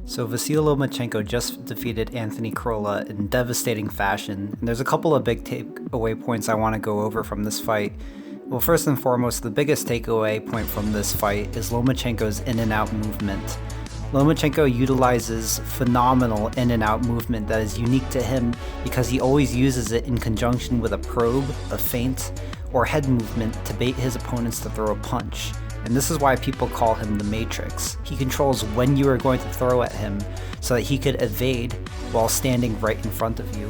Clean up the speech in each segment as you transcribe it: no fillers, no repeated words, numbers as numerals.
So Vasyl Lomachenko just defeated Anthony Crolla in devastating fashion, and there's a couple of big takeaway points I want to go over from this fight. Well, first and foremost, the biggest takeaway point from this fight is Lomachenko's in and out movement. Lomachenko utilizes phenomenal in and out movement that is unique to him because he always uses it in conjunction with a probe, a feint, or head movement to bait his opponents to throw a punch. And this is why people call him the Matrix. He controls when you are going to throw at him so that he could evade while standing right in front of you.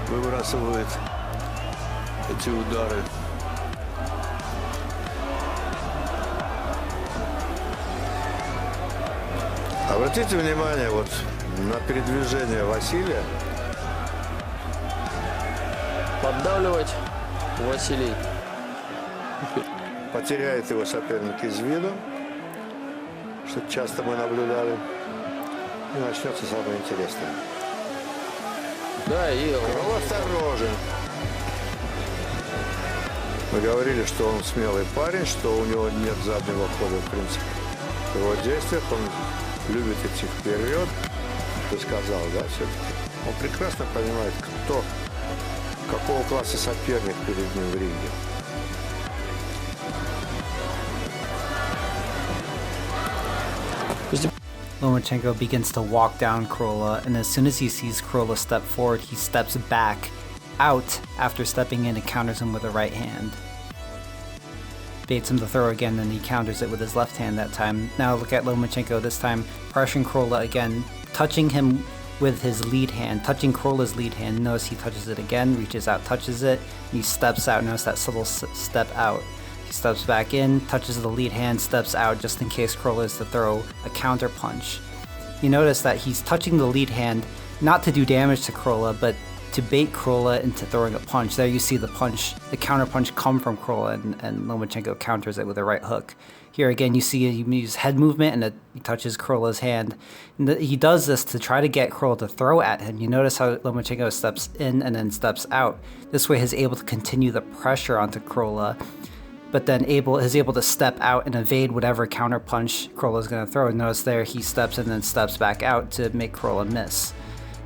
Выбрасывает эти удары. Обратите внимание вот на передвижение Василия. Поддавливать Василий. Потеряет его соперник из виду, что часто мы наблюдали, и начнется самое интересное. Да, и он осторожен. Мы говорили, что он смелый парень, что у него нет заднего хода, в принципе. В его действиях он любит идти вперед. Ты сказал, да, все-таки? Он прекрасно понимает, какого класса соперник перед ним в ринге. Lomachenko begins to walk down Crolla, and as soon as he sees Crolla step forward, he steps back out after stepping in and counters him with a right hand. Baits him to throw again, and he counters it with his left hand that time. Now look at Lomachenko this time, pressuring Crolla again, touching him with his lead hand, touching Crolla's lead hand. Notice he touches it again, reaches out, touches it, and he steps out. Notice that subtle step out. He steps back in, touches the lead hand, steps out just in case Crolla is to throw a counter punch. You notice that he's touching the lead hand not to do damage to Crolla, but to bait Crolla into throwing a punch. There you see the counter punch come from Crolla, and Lomachenko counters it with a right hook. Here again you see he uses head movement and he touches Crolla's hand. And he does this to try to get Crolla to throw at him. You notice how Lomachenko steps in and then steps out. This way he's able to continue the pressure onto Crolla, but then is able to step out and evade whatever counter punch Crolla is going to throw. Notice there he steps in and steps back out to make Crolla miss.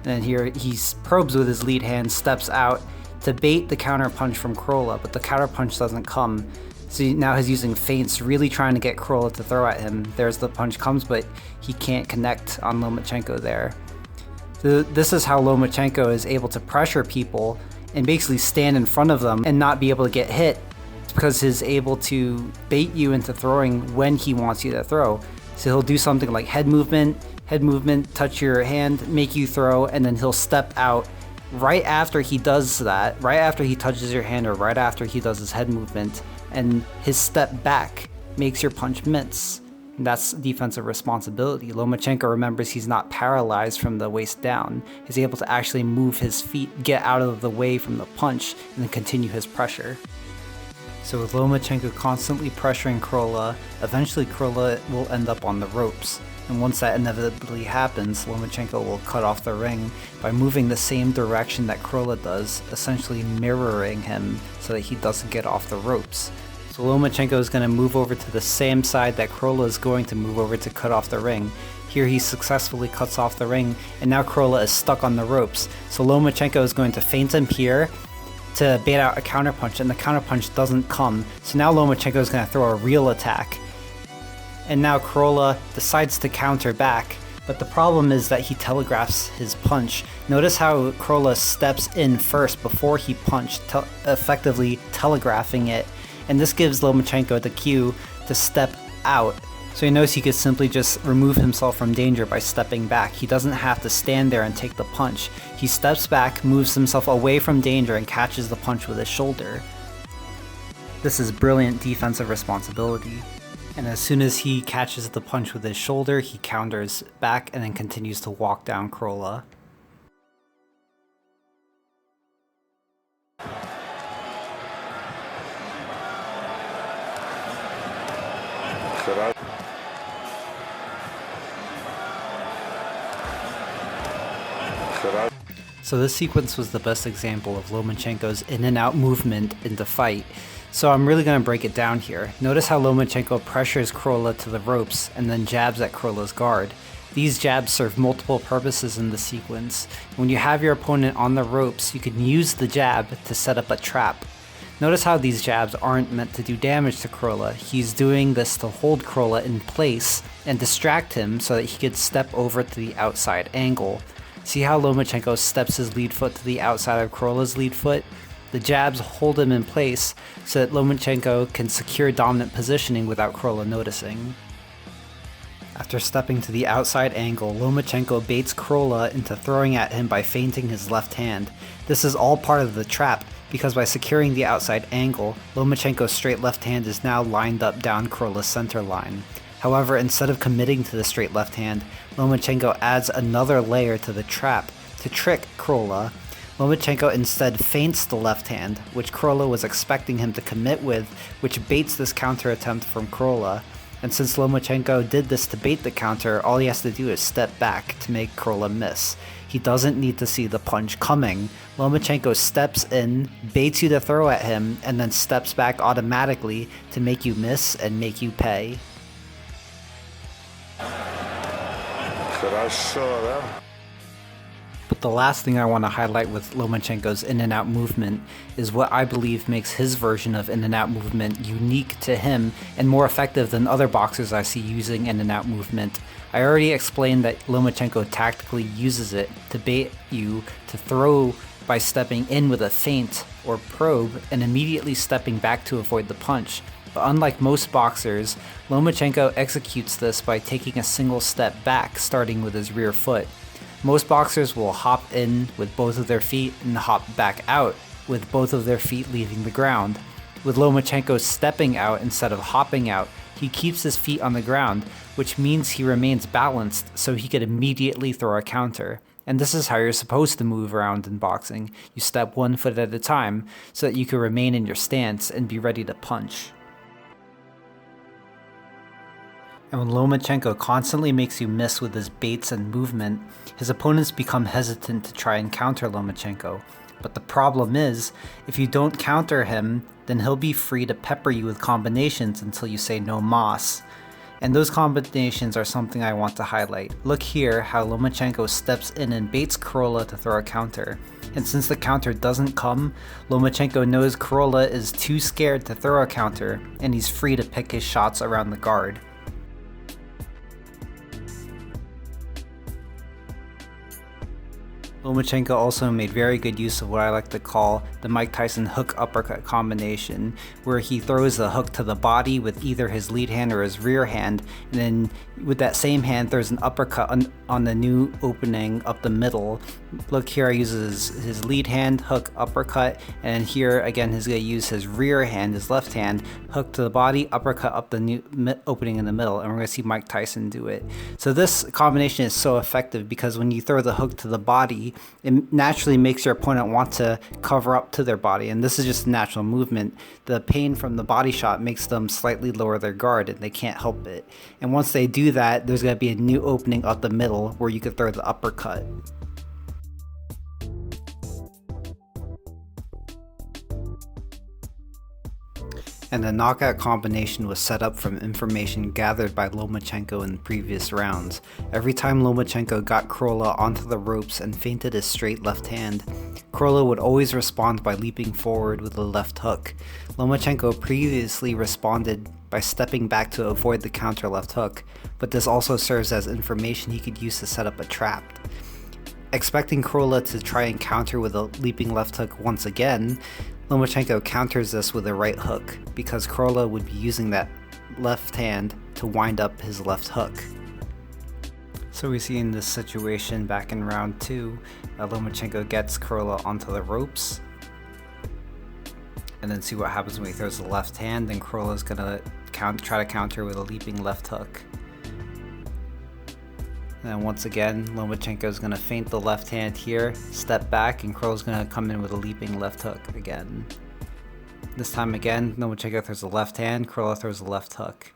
And here he probes with his lead hand, steps out to bait the counter punch from Crolla, but the counter punch doesn't come. So now he's using feints, really trying to get Crolla to throw at him. There's the punch comes, but he can't connect on Lomachenko there. So this is how Lomachenko is able to pressure people and basically stand in front of them and not be able to get hit. Because he's able to bait you into throwing when he wants you to throw. So he'll do something like head movement, touch your hand, make you throw, and then he'll step out right after he does that, right after he touches your hand or right after he does his head movement, and his step back makes your punch miss. And that's defensive responsibility. Lomachenko remembers he's not paralyzed from the waist down. He's able to actually move his feet, get out of the way from the punch, and then continue his pressure. So with Lomachenko constantly pressuring Crolla, eventually Crolla will end up on the ropes. And once that inevitably happens, Lomachenko will cut off the ring by moving the same direction that Crolla does, essentially mirroring him so that he doesn't get off the ropes. So Lomachenko is going to move over to the same side that Crolla is going to move over to cut off the ring. Here he successfully cuts off the ring, and now Crolla is stuck on the ropes. So Lomachenko is going to feint him here to bait out a counterpunch, and the counterpunch doesn't come. So now Lomachenko is going to throw a real attack. And now Crolla decides to counter back, but the problem is that he telegraphs his punch. Notice how Crolla steps in first before he punched, effectively telegraphing it. And this gives Lomachenko the cue to step out. So he knows he could simply just remove himself from danger by stepping back. He doesn't have to stand there and take the punch. He steps back, moves himself away from danger, and catches the punch with his shoulder. This is brilliant defensive responsibility. And as soon as he catches the punch with his shoulder, he counters back and then continues to walk down Crolla. So this sequence was the best example of Lomachenko's in and out movement in the fight. So I'm really going to break it down here. Notice how Lomachenko pressures Crolla to the ropes and then jabs at Crolla's guard. These jabs serve multiple purposes in the sequence. When you have your opponent on the ropes, you can use the jab to set up a trap. Notice how these jabs aren't meant to do damage to Crolla. He's doing this to hold Crolla in place and distract him so that he could step over to the outside angle. See how Lomachenko steps his lead foot to the outside of Crolla's lead foot? The jabs hold him in place so that Lomachenko can secure dominant positioning without Crolla noticing. After stepping to the outside angle, Lomachenko baits Crolla into throwing at him by feinting his left hand. This is all part of the trap, because by securing the outside angle, Lomachenko's straight left hand is now lined up down Crolla's center line. However, instead of committing to the straight left hand, Lomachenko adds another layer to the trap to trick Crolla. Lomachenko instead feints the left hand, which Crolla was expecting him to commit with, which baits this counter attempt from Crolla. And since Lomachenko did this to bait the counter, all he has to do is step back to make Crolla miss. He doesn't need to see the punch coming. Lomachenko steps in, baits you to throw at him, and then steps back automatically to make you miss and make you pay. Хорошо, да? But the last thing I want to highlight with Lomachenko's in and out movement is what I believe makes his version of in and out movement unique to him and more effective than other boxers I see using in and out movement. I already explained that Lomachenko tactically uses it to bait you to throw by stepping in with a feint or probe and immediately stepping back to avoid the punch. But unlike most boxers, Lomachenko executes this by taking a single step back, starting with his rear foot. Most boxers will hop in with both of their feet and hop back out with both of their feet leaving the ground. With Lomachenko stepping out instead of hopping out, he keeps his feet on the ground, which means he remains balanced so he could immediately throw a counter. And this is how you're supposed to move around in boxing. You step one foot at a time so that you can remain in your stance and be ready to punch. And when Lomachenko constantly makes you miss with his baits and movement, his opponents become hesitant to try and counter Lomachenko. But the problem is, if you don't counter him, then he'll be free to pepper you with combinations until you say no mas. And those combinations are something I want to highlight. Look here how Lomachenko steps in and baits Crolla to throw a counter. And since the counter doesn't come, Lomachenko knows Crolla is too scared to throw a counter, and he's free to pick his shots around the guard. Lomachenko also made very good use of what I like to call the Mike Tyson hook uppercut combination, where he throws the hook to the body with either his lead hand or his rear hand, and then with that same hand throws an uppercut on the new opening up the middle. Look here, I use his lead hand, hook, uppercut, and here again he's going to use his rear hand, his left hand, hook to the body, uppercut up the new opening in the middle, and we're going to see Mike Tyson do it. So this combination is so effective because when you throw the hook to the body, it naturally makes your opponent want to cover up to their body, and this is just a natural movement. The pain from the body shot makes them slightly lower their guard, and they can't help it. And once they do that, there's going to be a new opening up the middle where you could throw the uppercut. And the knockout combination was set up from information gathered by Lomachenko in previous rounds. Every time Lomachenko got Crolla onto the ropes and feinted his straight left hand, Crolla would always respond by leaping forward with a left hook. Lomachenko previously responded by stepping back to avoid the counter left hook, but this also serves as information he could use to set up a trap. Expecting Crolla to try and counter with a leaping left hook once again, Lomachenko counters this with a right hook, because Crolla would be using that left hand to wind up his left hook. So we see in this situation back in round 2, Lomachenko gets Crolla onto the ropes, and then see what happens when he throws the left hand, then Crolla's gonna try to counter with a leaping left hook. And then once again, Lomachenko is going to feint the left hand here, step back, and Crolla's going to come in with a leaping left hook again. This time again, Lomachenko throws the left hand, Crolla throws the left hook.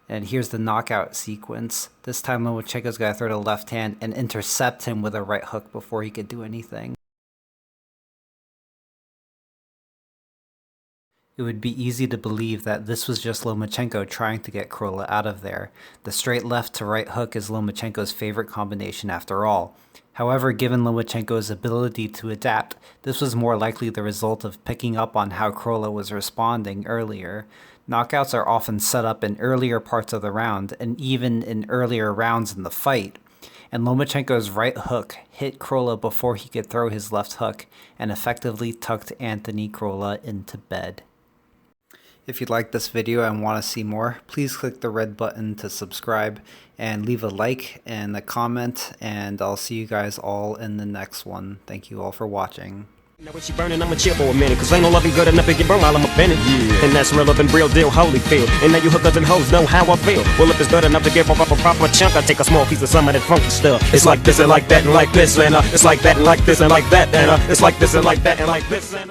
And here's the knockout sequence. This time Lomachenko's got to throw the left hand and intercept him with a right hook before he could do anything. It would be easy to believe that this was just Lomachenko trying to get Crolla out of there. The straight left to right hook is Lomachenko's favorite combination after all. However, given Lomachenko's ability to adapt, this was more likely the result of picking up on how Crolla was responding earlier. Knockouts are often set up in earlier parts of the round, and even in earlier rounds in the fight. And Lomachenko's right hook hit Crolla before he could throw his left hook, and effectively tucked Anthony Crolla into bed. If you like this video and want to see more, please click the red button to subscribe and leave a like and a comment, and I'll see you guys all in the next one. Thank you all for watching. Now when she burning, I'ma chill for a minute, cause ain't no loving good enough to get burned while I'm up in it. Yeah. And that's real up and real deal, Holyfield. And now you hookers and hoes know how I feel. Well, if it's good enough to give up a proper chunk, I take a small piece of some of that funky stuff. It's like this and like that and like this, and it's like that and like this and like that, and it's like this and like that and like this, and